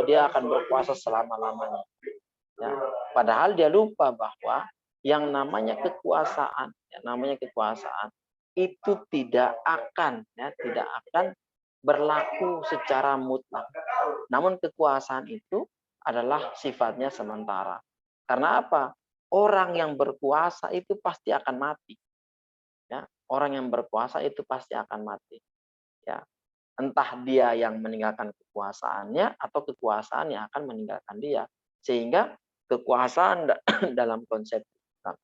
dia akan berkuasa selama-lamanya. Ya. Padahal dia lupa bahwa yang namanya kekuasaan, itu tidak akan berlaku secara mutlak. Namun kekuasaan itu adalah sifatnya sementara. Karena apa? Orang yang berkuasa itu pasti akan mati. Ya, orang yang berkuasa itu pasti akan mati. Ya, entah dia yang meninggalkan kekuasaannya atau kekuasaan yang akan meninggalkan dia. Sehingga kekuasaan dalam konsep Islam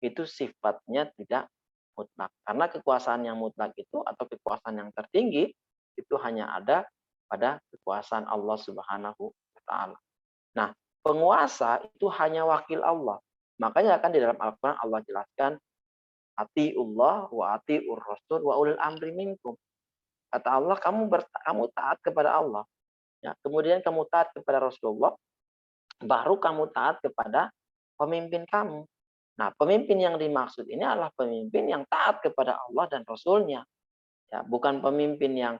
itu sifatnya tidak mutlak. Karena kekuasaan yang mutlak itu atau kekuasaan yang tertinggi itu hanya ada pada kekuasaan Allah Subhanahu wa taala. Nah, penguasa itu hanya wakil Allah. Makanya kan di dalam Al-Qur'an Allah jelaskan atiullah wa atiur rasul wa ulil amri minkum. Kata Allah, kamu taat kepada Allah. Ya, kemudian kamu taat kepada Rasulullah, baru kamu taat kepada pemimpin kamu. Nah, pemimpin yang dimaksud ini adalah pemimpin yang taat kepada Allah dan Rasulnya. Ya, bukan pemimpin yang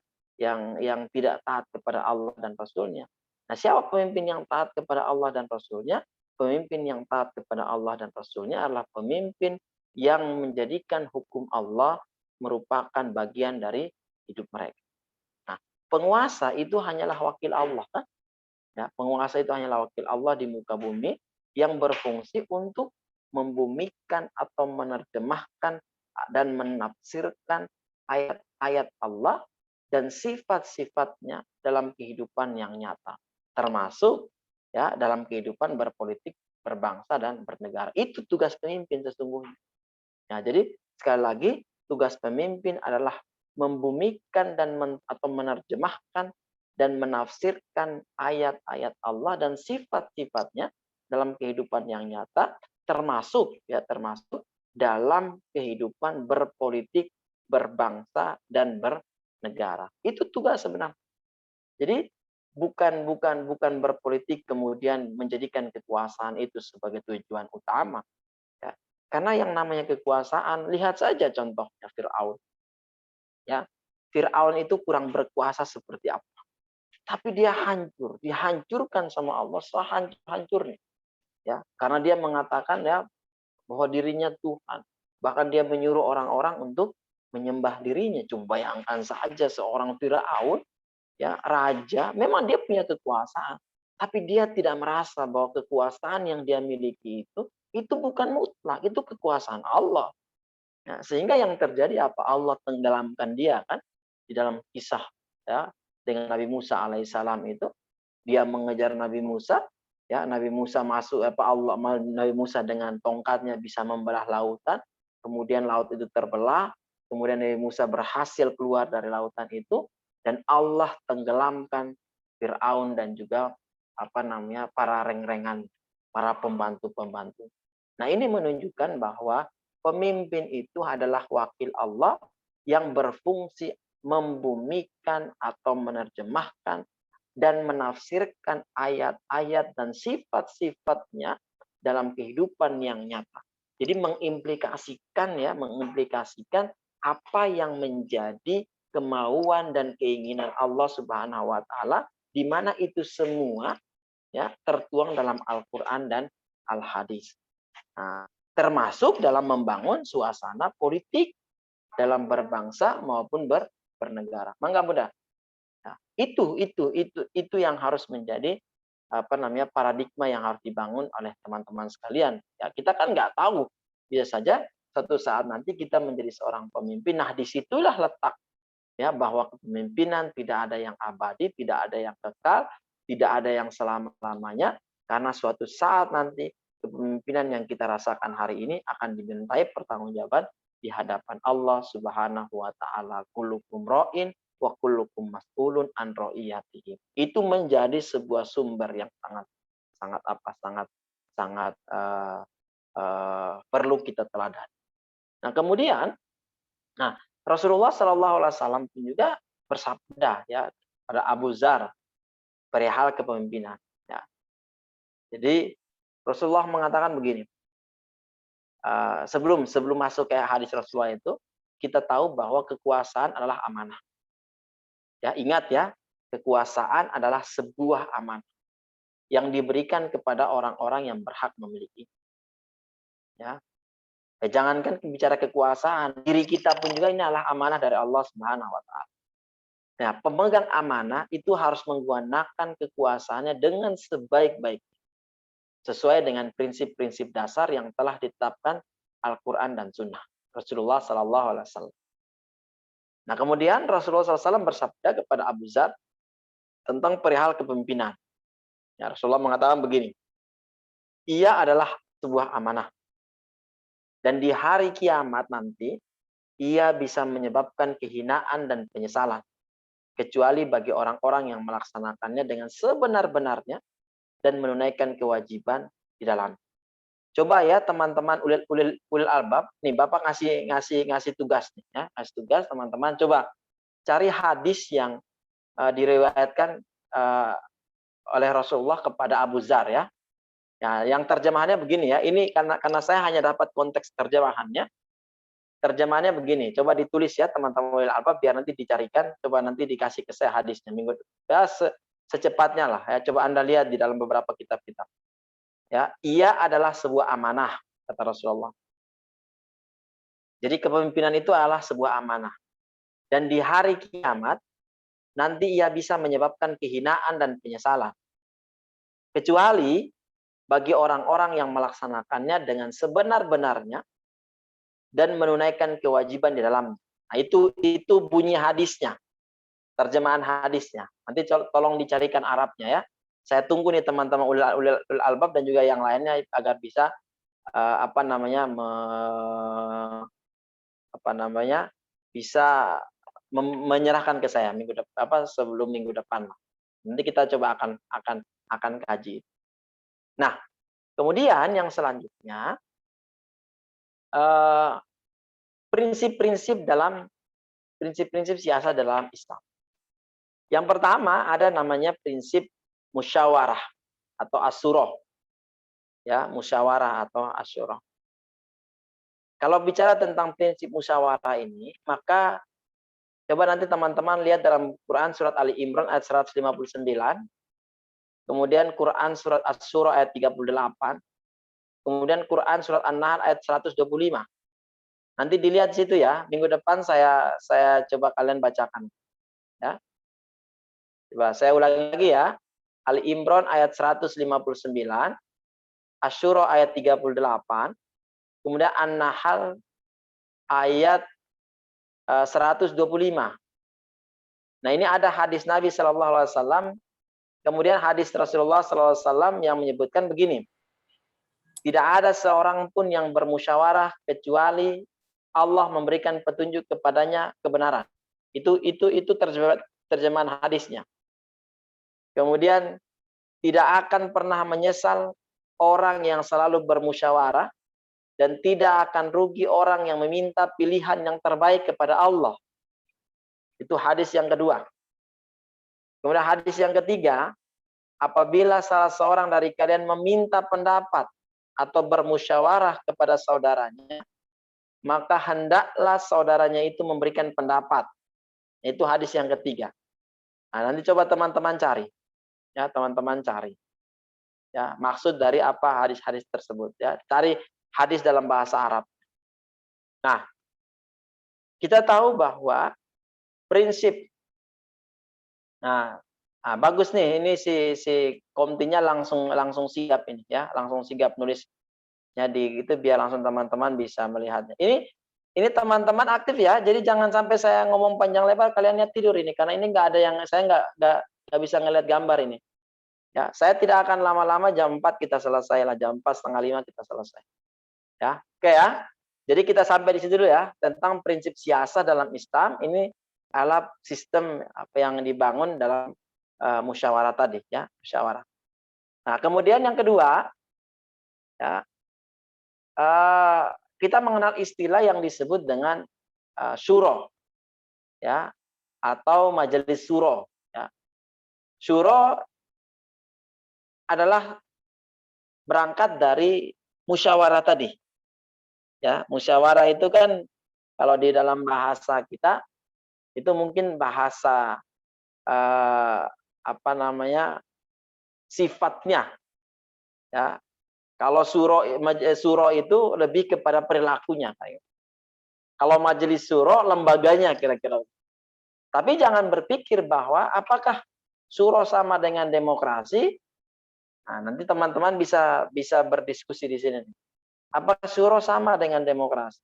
tidak taat kepada Allah dan Rasulnya. Nah, siapa pemimpin yang taat kepada Allah dan Rasulnya? Pemimpin yang taat kepada Allah dan Rasulnya adalah pemimpin yang menjadikan hukum Allah merupakan bagian dari hidup mereka. Nah, penguasa itu hanyalah wakil Allah, kan? Ya, penguasa itu hanyalah wakil Allah di muka bumi yang berfungsi untuk membumikan atau menerjemahkan dan menafsirkan ayat-ayat Allah dan sifat-sifatnya dalam kehidupan yang nyata, termasuk ya dalam kehidupan berpolitik, berbangsa dan bernegara. Itu tugas pemimpin sesungguhnya. Ya, jadi sekali lagi tugas pemimpin adalah membumikan atau menerjemahkan dan menafsirkan ayat-ayat Allah dan sifat-sifatnya dalam kehidupan yang nyata, termasuk dalam kehidupan berpolitik, berbangsa dan bernegara. Itu tugas sebenarnya. Jadi bukan berpolitik kemudian menjadikan kekuasaan itu sebagai tujuan utama. Ya. Karena yang namanya kekuasaan, lihat saja contohnya Fir'aun. Ya, Fir'aun itu kurang berkuasa seperti apa. Tapi dia hancur, dihancurkan sama Allah sehancur-hancurnya. Ya, karena dia mengatakan ya bahwa dirinya Tuhan. Bahkan dia menyuruh orang-orang untuk menyembah dirinya. Coba bayangkan saja seorang Fir'aun, ya raja, memang dia punya kekuasaan, tapi dia tidak merasa bahwa kekuasaan yang dia miliki itu bukan mutlak, itu kekuasaan Allah. Nah, sehingga yang terjadi apa? Allah tenggelamkan dia kan di dalam kisah ya dengan Nabi Musa alaihissalam itu dia mengejar Nabi Musa ya Nabi Musa masuk Nabi Musa dengan tongkatnya bisa membelah lautan, kemudian laut itu terbelah, kemudian Nabi Musa berhasil keluar dari lautan itu dan Allah tenggelamkan Firaun dan juga para reng-rengan, para pembantu-pembantu. Nah, ini menunjukkan bahwa pemimpin itu adalah wakil Allah yang berfungsi membumikan atau menerjemahkan dan menafsirkan ayat-ayat dan sifat-sifatnya dalam kehidupan yang nyata. Jadi mengimplikasikan apa yang menjadi kemauan dan keinginan Allah Subhanahu wa taala di mana itu semua ya tertuang dalam Al-Qur'an dan Al-Hadis. Nah, termasuk dalam membangun suasana politik dalam berbangsa maupun bernegara. Mangga mudah. Nah, itu yang harus menjadi paradigma yang harus dibangun oleh teman-teman sekalian. Ya, kita kan nggak tahu, bisa saja suatu saat nanti kita menjadi seorang pemimpin. Nah, disitulah letak ya bahwa kepemimpinan tidak ada yang abadi, tidak ada yang kekal, tidak ada yang selama-lamanya, karena suatu saat nanti kepemimpinan yang kita rasakan hari ini akan dimintai pertanggungjawaban di hadapan Allah Subhanahu wa taala. Kullukum ra'in wa kullukum mas'ulun an ra'iyatihi. Itu menjadi sebuah sumber yang sangat perlu kita teladani. Nah, kemudian Rasulullah Shallallahu Alaihi Wasallam pun juga bersabda ya pada Abu Dzar perihal kepemimpinan. Ya. Jadi Rasulullah mengatakan begini, sebelum masuk ke hadis Rasulullah itu, kita tahu bahwa kekuasaan adalah amanah. Ya, ingat ya, kekuasaan adalah sebuah amanah yang diberikan kepada orang-orang yang berhak memiliki. Ya, jangankan bicara kekuasaan, diri kita pun juga ini adalah amanah dari Allah Subhanahu wa taala. Nah, pemegang amanah itu harus menggunakan kekuasaannya dengan sebaik-baiknya, sesuai dengan prinsip-prinsip dasar yang telah ditetapkan Al-Quran dan Sunnah Rasulullah Sallallahu Alaihi Wasallam. Nah, kemudian Rasulullah SAW bersabda kepada Abu Dzar tentang perihal kepemimpinan. Ya, Rasulullah mengatakan begini, ia adalah sebuah amanah. Dan di hari kiamat nanti, ia bisa menyebabkan kehinaan dan penyesalan. Kecuali bagi orang-orang yang melaksanakannya dengan sebenar-benarnya dan menunaikan kewajiban di dalam. Coba ya teman-teman ulil albab, nih Bapak ngasih tugas nih ya, ngasih tugas teman-teman, coba cari hadis yang diriwayatkan oleh Rasulullah kepada Abu Dzar ya. Ya, yang terjemahannya begini ya. Ini karena saya hanya dapat konteks terjemahannya. Terjemahannya begini. Coba ditulis ya teman-teman ulil albab biar nanti dicarikan. Coba nanti dikasih ke saya hadisnya minggu ya secepatnya lah ya. Coba Anda lihat di dalam beberapa kitab-kitab. Ya, ia adalah sebuah amanah kata Rasulullah. Jadi kepemimpinan itu adalah sebuah amanah. Dan di hari kiamat nanti ia bisa menyebabkan kehinaan dan penyesalan. Kecuali bagi orang-orang yang melaksanakannya dengan sebenar-benarnya dan menunaikan kewajiban di dalamnya. Nah, itu bunyi hadisnya, terjemahan hadisnya. Nanti tolong dicarikan Arabnya ya. Saya tunggu nih teman-teman ulil albab dan juga yang lainnya agar bisa bisa menyerahkan ke saya minggu depan sebelum minggu depan. Nanti kita coba akan kaji. Nah, kemudian yang selanjutnya prinsip-prinsip siasat dalam Islam. Yang pertama ada namanya prinsip musyawarah atau asyurah. Ya, musyawarah atau asyurah. Kalau bicara tentang prinsip musyawarah ini, maka coba nanti teman-teman lihat dalam Quran surat Ali Imran ayat 159. Kemudian Quran surat Asy-Syura ayat 38. Kemudian Quran surat An-Nahl ayat 125. Nanti dilihat situ ya. Minggu depan saya coba kalian bacakan. Ya. Coba saya ulangi lagi ya. Ali Imran ayat 159, Asy-Syura ayat 38, kemudian An-Nahl ayat 125. Nah, ini ada hadis Nabi Shallallahu Alaihi Wasallam, kemudian hadis Rasulullah Shallallahu Alaihi Wasallam yang menyebutkan begini. Tidak ada seorang pun yang bermusyawarah kecuali Allah memberikan petunjuk kepadanya kebenaran. Itu terjemahan hadisnya. Kemudian tidak akan pernah menyesal orang yang selalu bermusyawarah dan tidak akan rugi orang yang meminta pilihan yang terbaik kepada Allah. Itu hadis yang kedua. Kemudian hadis yang ketiga, apabila salah seorang dari kalian meminta pendapat atau bermusyawarah kepada saudaranya, maka hendaklah saudaranya itu memberikan pendapat. Itu hadis yang ketiga. Nah, nanti coba teman-teman cari. Ya, teman-teman cari. Ya, maksud dari apa hadis-hadis tersebut ya. Cari hadis dalam bahasa Arab. Nah, kita tahu bahwa prinsip bagus nih, ini si komtinya langsung sigap ini ya, langsung sigap nulisnya di gitu biar langsung teman-teman bisa melihatnya. Ini teman-teman aktif ya, jadi jangan sampai saya ngomong panjang lebar kalian lihat tidur ini, karena ini nggak ada yang saya nggak bisa ngelihat gambar ini. Ya, saya tidak akan lama-lama, jam 4 kita selesai lah, jam 4 setengah 5 kita selesai. Ya, oke ya. Jadi kita sampai di situ dulu ya tentang prinsip siasat dalam Islam. Ini adalah sistem apa yang dibangun dalam musyawarah tadi ya, musyawarah. Nah, kemudian yang kedua ya, kita mengenal istilah yang disebut dengan syuro ya, atau majelis syuro ya. Syuro adalah berangkat dari musyawarah tadi. Ya, musyawarah itu kan kalau di dalam bahasa kita itu mungkin bahasa apa namanya, sifatnya, ya. Kalau suro itu lebih kepada perilakunya, kayak. Kalau majelis suro lembaganya kira-kira. Tapi jangan berpikir bahwa apakah suro sama dengan demokrasi. Nah, nanti teman-teman bisa berdiskusi di sini. Apakah syuro sama dengan demokrasi?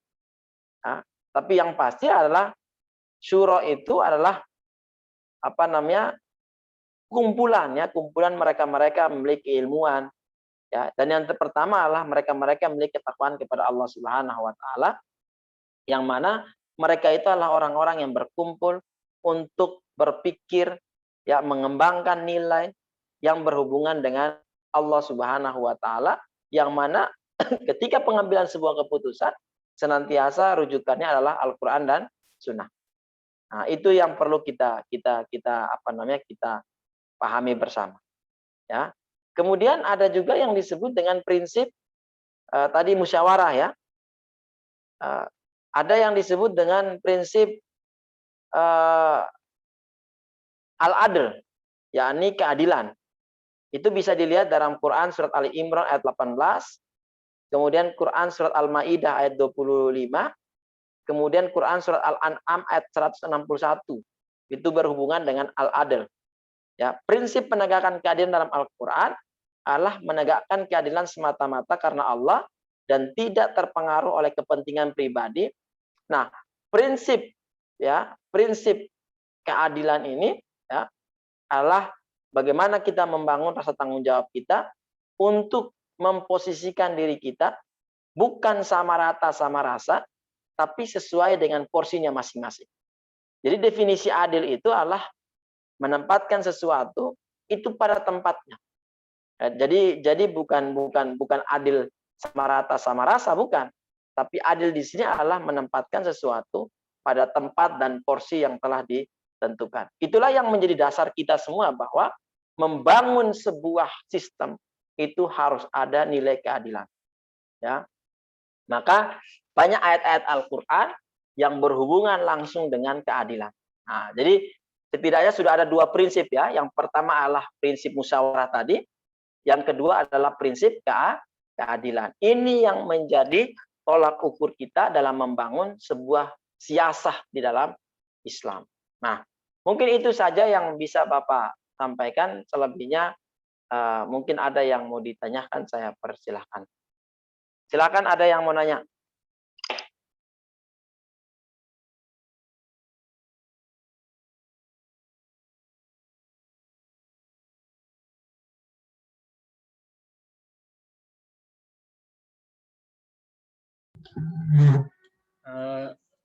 Nah, tapi yang pasti adalah syuro itu adalah apa namanya, kumpulan, ya, kumpulan mereka-mereka memiliki ilmuwan, ya. Dan yang pertama adalah mereka-mereka memiliki ketakwaan kepada Allah Subhanahu wa taala, yang mana mereka itu adalah orang-orang yang berkumpul untuk berpikir, ya, mengembangkan nilai yang berhubungan dengan Allah Subhanahu wa taala, yang mana ketika pengambilan sebuah keputusan senantiasa rujukannya adalah Al-Qur'an dan Sunnah. Nah, itu yang perlu kita apa namanya, kita pahami bersama, ya. Kemudian ada juga yang disebut dengan prinsip tadi musyawarah, ya. Ada yang disebut dengan prinsip al-adl, yakni keadilan. Itu bisa dilihat dalam Quran surat Ali Imran ayat 18, kemudian Quran surat Al-Maidah ayat 25, kemudian Quran surat Al-An'am ayat 161. Itu berhubungan dengan al-adl. Ya, prinsip penegakan keadilan dalam Al-Qur'an adalah menegakkan keadilan semata-mata karena Allah dan tidak terpengaruh oleh kepentingan pribadi. Nah, prinsip, ya, prinsip keadilan ini, ya, adalah bagaimana kita membangun rasa tanggung jawab kita untuk memposisikan diri kita bukan sama rata sama rasa, tapi sesuai dengan porsinya masing-masing. Jadi definisi adil itu adalah menempatkan sesuatu itu pada tempatnya. Jadi bukan adil sama rata sama rasa, bukan. Tapi adil di sini adalah menempatkan sesuatu pada tempat dan porsi yang telah ditentukan. Itulah yang menjadi dasar kita semua bahwa membangun sebuah sistem itu harus ada nilai keadilan. Ya. Maka banyak ayat-ayat Al-Qur'an yang berhubungan langsung dengan keadilan. Nah, jadi setidaknya sudah ada dua prinsip, ya. Yang pertama adalah prinsip musyawarah tadi, yang kedua adalah prinsip keadilan. Ini yang menjadi tolak ukur kita dalam membangun sebuah siasah di dalam Islam. Nah, mungkin itu saja yang bisa Bapak sampaikan. Selebihnya mungkin ada yang mau ditanyakan, saya persilahkan. Silakan, ada yang mau nanya.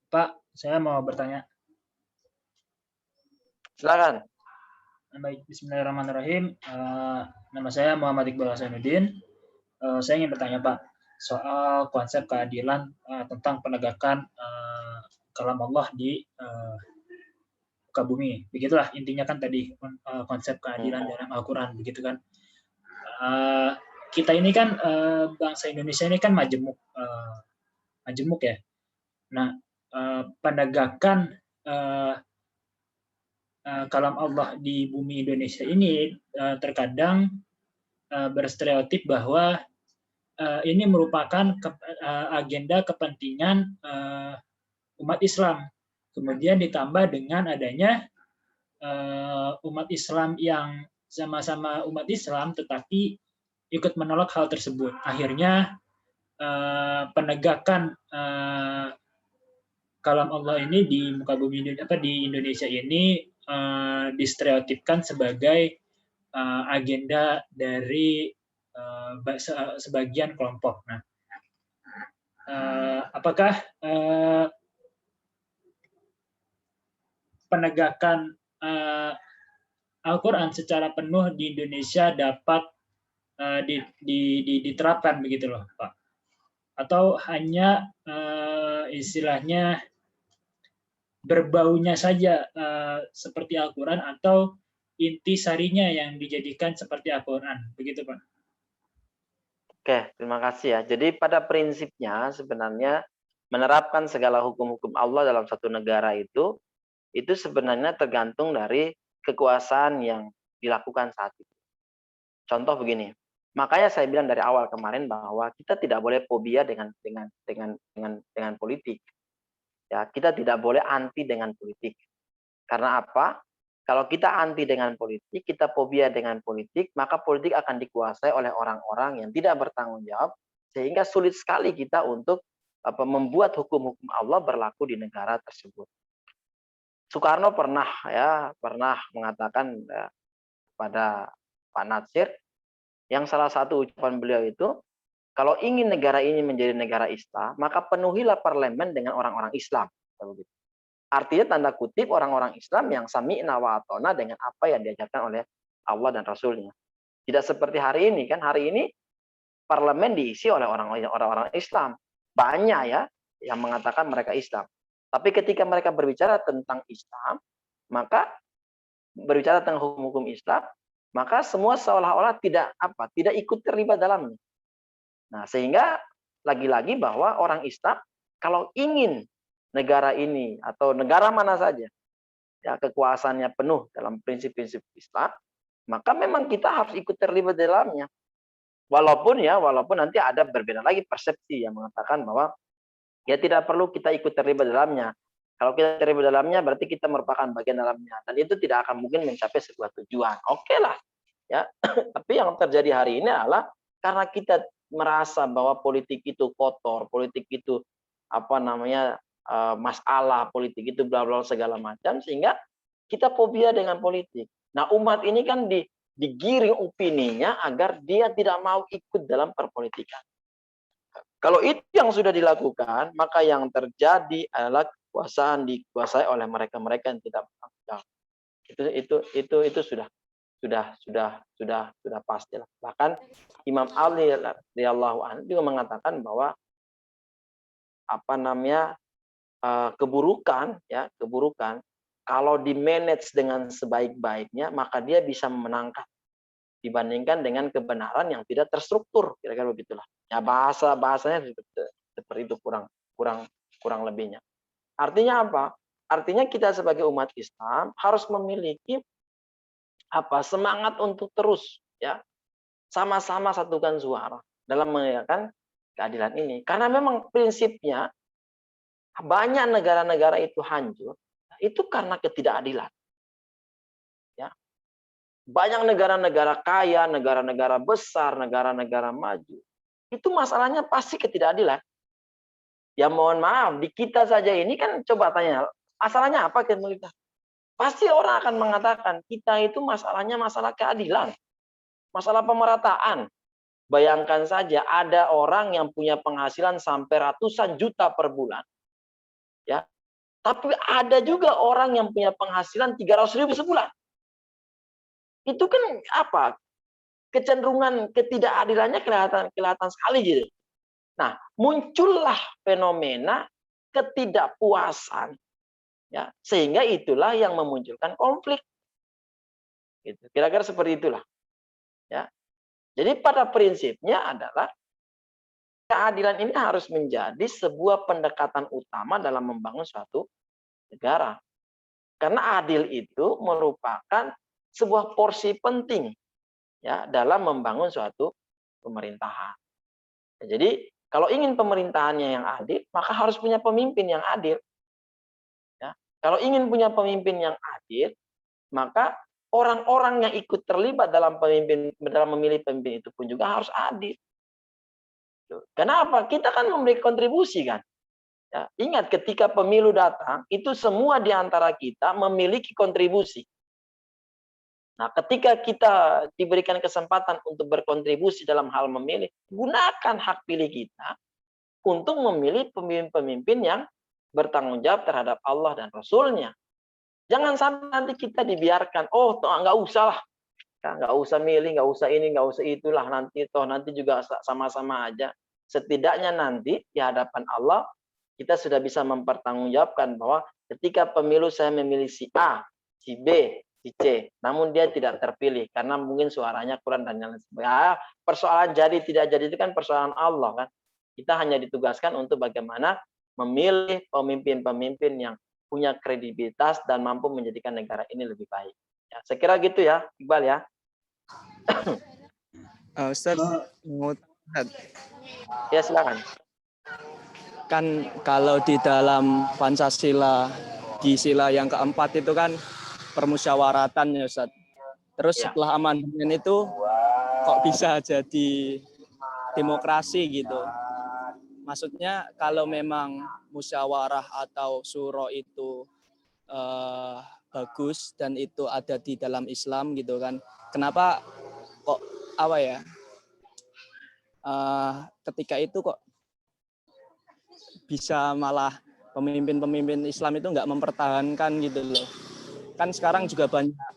Pak, saya mau bertanya. Silakan. Baik, bismillahirrahmanirrahim. Nama saya Muhammad Iqbal Hasanuddin. Saya ingin bertanya, Pak, soal konsep keadilan tentang penegakan kalam Allah di muka bumi. Begitulah intinya kan tadi konsep keadilan dalam Al-Quran, begitu kan. Kita ini kan bangsa Indonesia ini kan majemuk ya. Nah, penegakan kalam Allah di bumi Indonesia ini terkadang berstereotip bahwa ini merupakan agenda kepentingan umat Islam. Kemudian ditambah dengan adanya umat Islam yang sama-sama umat Islam tetapi ikut menolak hal tersebut. Akhirnya penegakan kalam Allah ini di muka bumi di Indonesia ini distereotipkan sebagai agenda dari sebagian kelompok. Nah, apakah penegakan Al-Quran secara penuh di Indonesia dapat diterapkan begitu loh, Pak? Atau hanya istilahnya berbaunya saja seperti Al-Quran, atau inti sarinya yang dijadikan seperti Al-Quran, begitu Pak? Oke, terima kasih ya. Jadi pada prinsipnya sebenarnya menerapkan segala hukum-hukum Allah dalam satu negara itu sebenarnya tergantung dari kekuasaan yang dilakukan saat itu. Contoh begini, makanya saya bilang dari awal kemarin bahwa kita tidak boleh fobia dengan politik. Ya, kita tidak boleh anti dengan politik. Karena apa? Kalau kita anti dengan politik, kita fobia dengan politik, maka politik akan dikuasai oleh orang-orang yang tidak bertanggung jawab, sehingga sulit sekali kita untuk membuat hukum-hukum Allah berlaku di negara tersebut. Soekarno pernah mengatakan pada Pak Natsir, yang salah satu ucapan beliau itu, kalau ingin negara ini menjadi negara Islam, maka penuhilah parlemen dengan orang-orang Islam. Artinya tanda kutip orang-orang Islam yang sami'na wa ata'na dengan apa yang diajarkan oleh Allah dan Rasulnya. Tidak seperti hari ini kan, hari ini parlemen diisi oleh orang-orang Islam. Banyak ya yang mengatakan mereka Islam. Tapi ketika mereka berbicara tentang Islam, maka berbicara tentang hukum-hukum Islam, maka semua seolah-olah tidak ikut terlibat dalamnya. Nah, sehingga lagi-lagi bahwa orang Islam kalau ingin negara ini atau negara mana saja ya kekuasaannya penuh dalam prinsip-prinsip Islam, maka memang kita harus ikut terlibat dalamnya. Walaupun nanti ada berbeda lagi persepsi yang mengatakan bahwa ya tidak perlu kita ikut terlibat dalamnya. Kalau kita terlibat dalamnya berarti kita merupakan bagian dalamnya dan itu tidak akan mungkin mencapai sebuah tujuan. Oke lah. Ya. Tapi yang terjadi hari ini adalah karena kita merasa bahwa politik itu kotor, politik itu masalah politik itu bla bla segala macam, sehingga kita fobia dengan politik. Nah, umat ini kan digiring opininya agar dia tidak mau ikut dalam perpolitikan. Kalau itu yang sudah dilakukan, maka yang terjadi adalah kekuasaan dikuasai oleh mereka-mereka yang tidak bertanggung jawab. Itu sudah pasti lah. Bahkan Imam Ali radhiyallahu anhu juga mengatakan bahwa keburukan kalau di-manage dengan sebaik-baiknya maka dia bisa memenangkan dibandingkan dengan kebenaran yang tidak terstruktur, kira-kira begitulah. Ya bahasanya seperti itu kurang lebihnya. Artinya apa? Artinya kita sebagai umat Islam harus memiliki semangat untuk terus ya sama-sama satukan suara dalam menegakkan keadilan ini. Karena memang prinsipnya banyak negara-negara itu hancur, itu karena ketidakadilan. Ya. Banyak negara-negara kaya, negara-negara besar, negara-negara maju. Itu masalahnya pasti ketidakadilan. Ya mohon maaf, di kita saja ini kan coba tanya, masalahnya apa kita? Pasti orang akan mengatakan, kita itu masalahnya masalah keadilan. Masalah pemerataan. Bayangkan saja ada orang yang punya penghasilan sampai ratusan juta per bulan. Ya, tapi ada juga orang yang punya penghasilan 300.000 sebulan. Itu kan kecenderungan ketidakadilannya kelihatan sekali gitu. Nah, muncullah fenomena ketidakpuasan, ya, sehingga itulah yang memunculkan konflik. Gitu. Kira-kira seperti itulah. Ya. Jadi pada prinsipnya adalah keadilan ini harus menjadi sebuah pendekatan utama dalam membangun suatu negara. Karena adil itu merupakan sebuah porsi penting ya dalam membangun suatu pemerintahan. Jadi kalau ingin pemerintahannya yang adil, maka harus punya pemimpin yang adil. Ya. Kalau ingin punya pemimpin yang adil, maka orang-orang yang ikut terlibat dalam memilih pemimpin itu pun juga harus adil. Kenapa? Kita kan memberi kontribusi kan. Ya, ingat ketika pemilu datang, itu semua di antara kita memiliki kontribusi. Nah, ketika kita diberikan kesempatan untuk berkontribusi dalam hal memilih, gunakan hak pilih kita untuk memilih pemimpin-pemimpin yang bertanggung jawab terhadap Allah dan Rasul-Nya. Jangan sampai nanti kita dibiarkan, nggak usah lah. Nggak usah milih, nggak usah ini, nggak usah itulah, nanti juga sama-sama aja. Setidaknya nanti di hadapan Allah kita sudah bisa mempertanggungjawabkan bahwa ketika pemilu saya memilih si A, si B, si C, namun dia tidak terpilih karena mungkin suaranya kurang dan lain sebagainya. Persoalan jadi tidak jadi itu kan persoalan Allah kan. Kita hanya ditugaskan untuk bagaimana memilih pemimpin-pemimpin yang punya kredibilitas dan mampu menjadikan negara ini lebih baik. Ya, saya kira gitu ya, Iqbal ya. Ustaz, Ya, silakan. kan kalau di dalam Pancasila di sila yang keempat itu kan permusyawaratan ya Ustaz. Terus Ya. setelah amandemen itu kok bisa jadi demokrasi gitu. Maksudnya kalau memang musyawarah atau syuro itu bagus dan itu ada di dalam Islam gitu kan. Kenapa kok apa ya? Ketika itu kok bisa malah pemimpin-pemimpin Islam itu nggak mempertahankan gitu loh. Kan sekarang juga banyak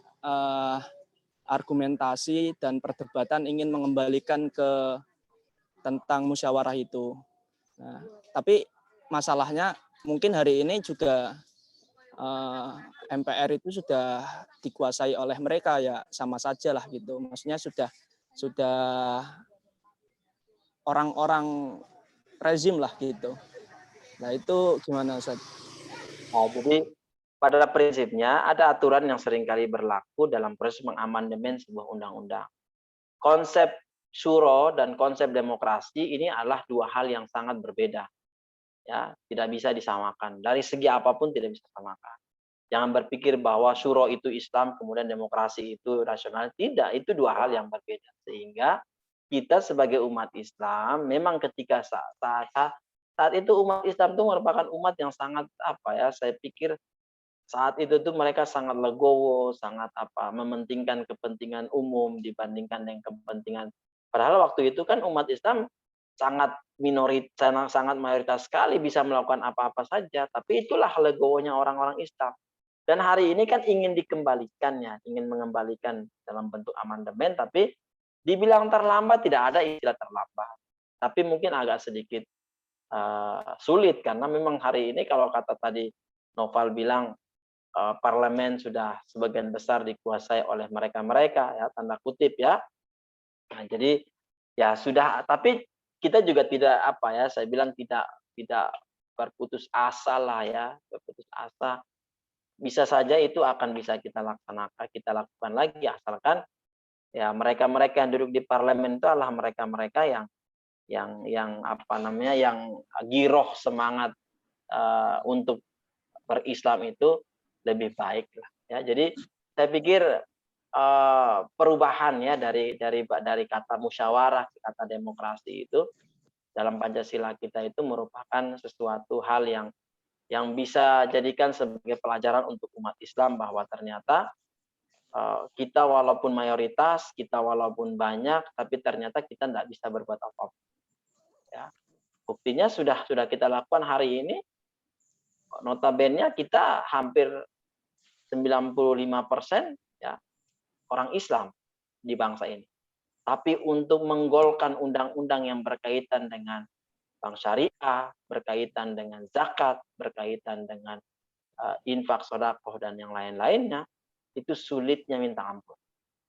argumentasi dan perdebatan ingin mengembalikan ke tentang musyawarah itu. Nah, tapi masalahnya mungkin hari ini juga MPR itu sudah dikuasai oleh mereka ya sama saja lah gitu. Maksudnya sudah orang-orang rezim lah gitu. Nah itu gimana Ustaz? Nah, jadi pada prinsipnya ada aturan yang seringkali berlaku dalam proses mengamandemen sebuah undang-undang. Konsep syuro dan konsep demokrasi ini adalah dua hal yang sangat berbeda. Ya, tidak bisa disamakan. Dari segi apapun tidak bisa disamakan. Jangan berpikir bahwa syuro itu Islam, kemudian demokrasi itu rasional. Tidak, itu dua hal yang berbeda. Sehingga kita sebagai umat Islam, memang ketika saat itu umat Islam itu merupakan umat yang sangat saya pikir saat itu tuh mereka sangat legowo, sangat mementingkan kepentingan umum dibandingkan dengan kepentingan. Padahal waktu itu kan umat Islam sangat sangat mayoritas sekali bisa melakukan apa-apa saja, tapi itulah legowonya orang-orang Islam. Dan hari ini kan ingin dikembalikannya, ingin mengembalikan dalam bentuk amandemen, tapi dibilang terlambat, tidak ada istilah terlambat. Tapi mungkin agak sedikit sulit karena memang hari ini kalau kata tadi Noval bilang parlemen sudah sebagian besar dikuasai oleh mereka-mereka ya tanda kutip ya. Nah, jadi ya sudah, tapi kita juga tidak saya bilang tidak berputus asa lah ya, berputus asa. Bisa saja itu akan bisa kita lakukan lagi asalkan ya mereka-mereka yang duduk di parlemen itu adalah mereka-mereka yang yang giroh semangat untuk berislam itu lebih baik lah ya. Jadi saya pikir perubahan ya dari kata musyawarah ke kata demokrasi itu dalam Pancasila kita itu merupakan sesuatu hal yang bisa jadikan sebagai pelajaran untuk umat Islam bahwa ternyata kita walaupun mayoritas, kita walaupun banyak, tapi ternyata kita tidak bisa berbuat apa-apa. Ya. Buktinya sudah kita lakukan hari ini, notabene kita hampir 95% ya orang Islam di bangsa ini. Tapi untuk menggolkan undang-undang yang berkaitan dengan bank syariah, berkaitan dengan zakat, berkaitan dengan infak, sedekah dan yang lain-lainnya, itu sulitnya minta ampun.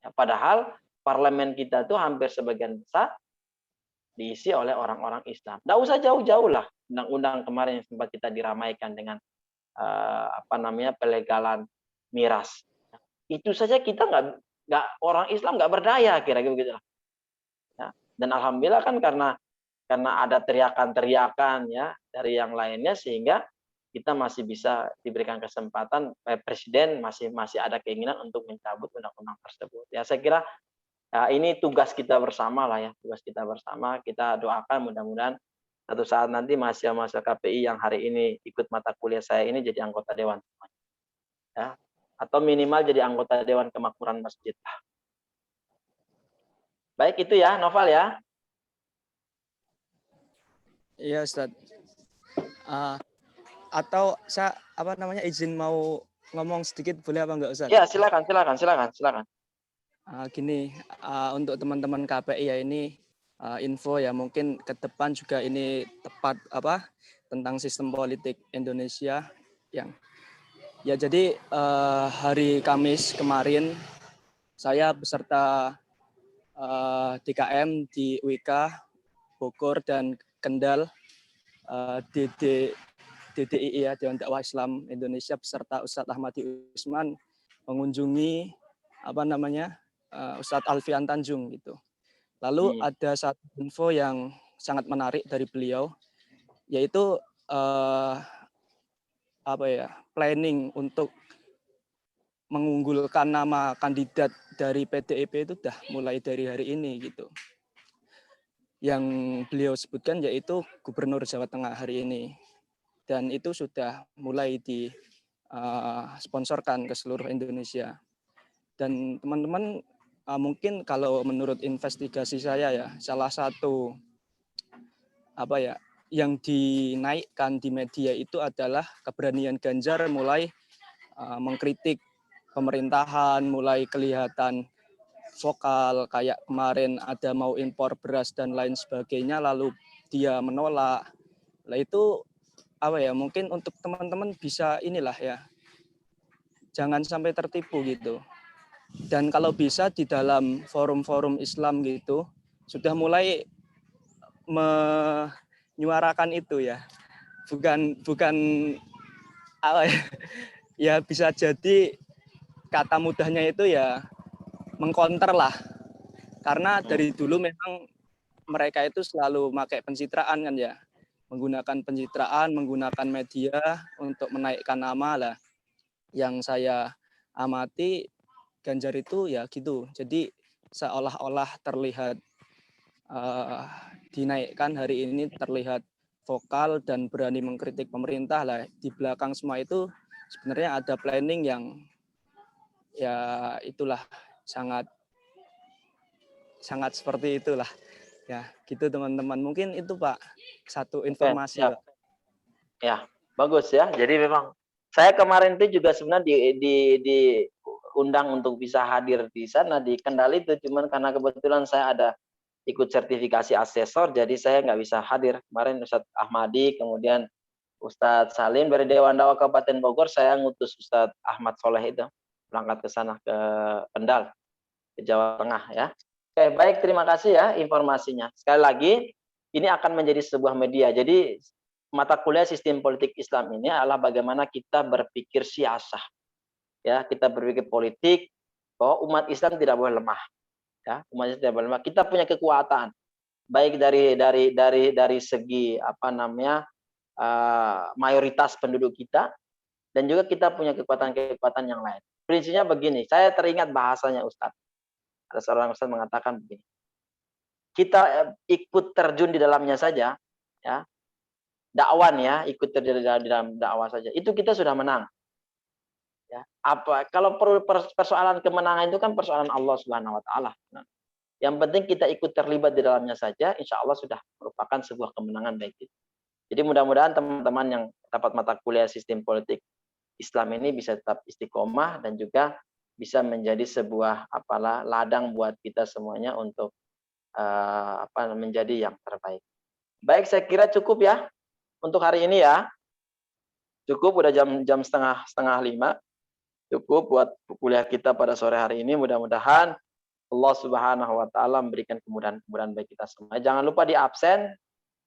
Ya, padahal parlemen kita itu hampir sebagian besar diisi oleh orang-orang Islam. Tidak usah jauh-jauh lah undang-undang kemarin yang sempat kita diramaikan dengan pelegalan miras. Itu saja kita nggak orang Islam nggak berdaya kira-kira begitu. Ya. Dan alhamdulillah kan karena ada teriakan-teriakan ya dari yang lainnya sehingga kita masih bisa diberikan kesempatan presiden masih ada keinginan untuk mencabut undang-undang tersebut. Ya saya kira ya, ini tugas kita bersama lah ya, tugas kita bersama. Kita doakan mudah-mudahan satu saat nanti mahasiswa KPI yang hari ini ikut mata kuliah saya ini jadi anggota dewan. Ya, atau minimal jadi anggota Dewan Kemakmuran Masjid. Baik itu ya, Noval ya. Iya Ustaz. Atau saya izin mau ngomong sedikit boleh apa enggak Ustaz? Ya silakan. Gini, untuk teman-teman KPI ya ini info ya mungkin ke depan juga ini tepat tentang sistem politik Indonesia yang ya jadi hari Kamis kemarin saya beserta DKM di UIK Bogor dan Kendal DDII ya Dewan Dakwah Islam Indonesia beserta Ustadz Ahmadi Usman mengunjungi Ustadz Alfian Tanjung gitu. Lalu ada satu info yang sangat menarik dari beliau, yaitu planning untuk mengunggulkan nama kandidat dari PDIP itu udah mulai dari hari ini gitu. Yang beliau sebutkan yaitu Gubernur Jawa Tengah hari ini, dan itu sudah mulai disponsorkan ke seluruh Indonesia. Dan teman-teman mungkin kalau menurut investigasi saya ya, salah satu yang dinaikkan di media itu adalah keberanian Ganjar mulai mengkritik pemerintahan, mulai kelihatan vokal, kayak kemarin ada mau impor beras dan lain sebagainya, lalu dia menolak. Lah itu mungkin untuk teman-teman bisa jangan sampai tertipu gitu. Dan kalau bisa di dalam forum-forum Islam gitu sudah mulai menyuarakan itu ya. Bukan ya bisa jadi kata mudahnya itu ya mengkonter lah, karena dari dulu memang mereka itu selalu pakai pencitraan kan ya, menggunakan pencitraan, menggunakan media untuk menaikkan nama lah. Yang saya amati Ganjar itu ya gitu, jadi seolah-olah terlihat dinaikkan hari ini, terlihat vokal dan berani mengkritik pemerintah lah. Di belakang semua itu sebenarnya ada planning yang ya itulah sangat seperti itulah ya gitu teman-teman. Mungkin itu Pak satu informasi. Pak. Ya bagus ya. Jadi memang saya kemarin itu juga sebenarnya diundang untuk bisa hadir di sana di Kendal itu, cuman karena kebetulan saya ada ikut sertifikasi asesor, jadi saya nggak bisa hadir. Kemarin Ustadz Ahmadi, kemudian Ustadz Salim dari Dewan Dakwah Kabupaten Bogor, saya ngutus Ustadz Ahmad Soleh itu berangkat ke sana ke Kendal, ke Jawa Tengah ya. Oke, baik, terima kasih ya informasinya. Sekali lagi, ini akan menjadi sebuah media. Jadi mata kuliah sistem politik Islam ini adalah bagaimana kita berpikir siasah. Ya, kita berpikir politik bahwa umat Islam tidak boleh lemah. Ya, umat Islam tidak boleh lemah. Kita punya kekuatan baik dari segi mayoritas penduduk kita, dan juga kita punya kekuatan yang lain. Prinsipnya begini, saya teringat bahasanya Ustadz. Ada seorang Ustadz mengatakan begini, kita ikut terjun di dalamnya saja, ya, dakwan ya, ikut terjun di dalam dakwah saja, itu kita sudah menang. Ya, kalau persoalan kemenangan itu kan persoalan Allah Subhanahu Wa Taala. Yang penting kita ikut terlibat di dalamnya saja, insya Allah sudah merupakan sebuah kemenangan baik itu. Jadi mudah-mudahan teman-teman yang dapat mata kuliah sistem politik Islam ini bisa tetap istiqomah dan juga bisa menjadi sebuah ladang buat kita semuanya untuk menjadi yang terbaik. Baik, saya kira cukup ya untuk hari ini ya. Cukup, udah jam setengah 5. Cukup buat kuliah kita pada sore hari ini. Mudah-mudahan Allah Subhanahu Wa Taala memberikan kemudahan bagi kita semua. Jangan lupa di absen.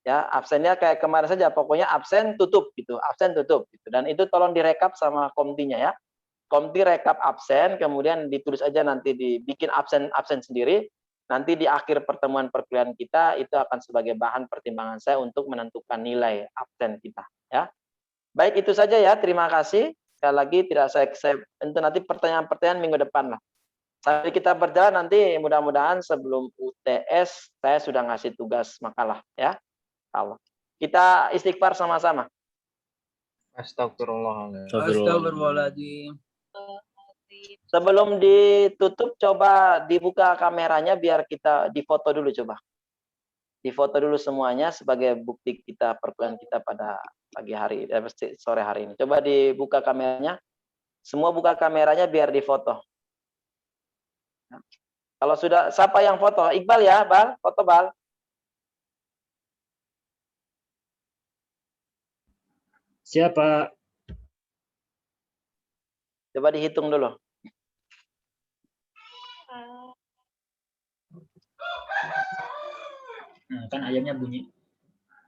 Ya, absennya kayak kemarin saja, pokoknya absen tutup gitu, absen tutup gitu. Dan itu tolong direkap sama komtinya ya. Komti rekap absen, kemudian ditulis aja, nanti dibikin absen sendiri. Nanti di akhir pertemuan perkuliahan kita itu akan sebagai bahan pertimbangan saya untuk menentukan nilai absen kita ya. Baik, itu saja ya. Terima kasih. Sekali lagi tidak saya itu nanti pertanyaan-pertanyaan minggu depan lah. Sampai kita berjalan nanti mudah-mudahan sebelum UTS saya sudah ngasih tugas makalah ya. Allah. Kita istighfar sama-sama. Astagfirullahaladzim. Sebelum ditutup coba dibuka kameranya biar kita difoto dulu coba. Difoto dulu semuanya sebagai bukti kita perkuliahan kita pada sore hari ini. Coba dibuka kameranya. Semua buka kameranya biar difoto. Kalau sudah, siapa yang foto? Iqbal ya, Bal? Foto Bal. Siapa? Coba dihitung dulu. Nah, kan ayamnya bunyi.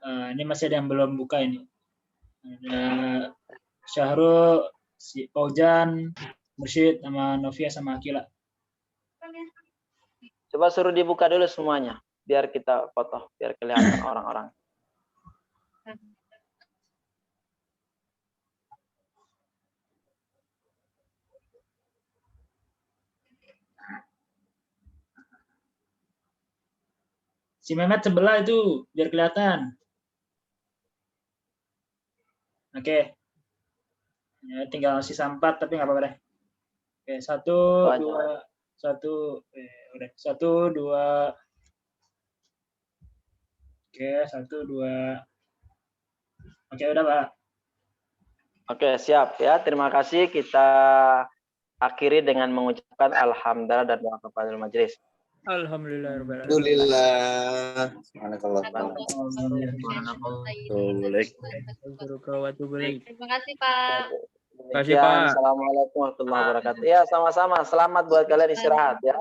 Ini masih ada yang belum buka ini. Ada Syahrul, si Paujan, Mursyid, sama Novia, sama Akila. Coba suruh dibuka dulu semuanya, biar kita foto, biar kelihatan orang-orang. Si Mehmet sebelah itu, biar kelihatan. Oke. Ya, tinggal sisa 4, tapi nggak apa-apa deh. Oke, 1, 2, 1, udah. 1, 2. Oke, 1, 2. Oke, udah, Pak. Oke, siap ya. Terima kasih. Kita akhiri dengan mengucapkan alhamdulillah dan doa kepada majelis. Alhamdulillah. Terima kasih, Pak. Assalamualaikum warahmatullahi wabarakatuh. Ya, sama-sama. Selamat buat kalian istirahat ya.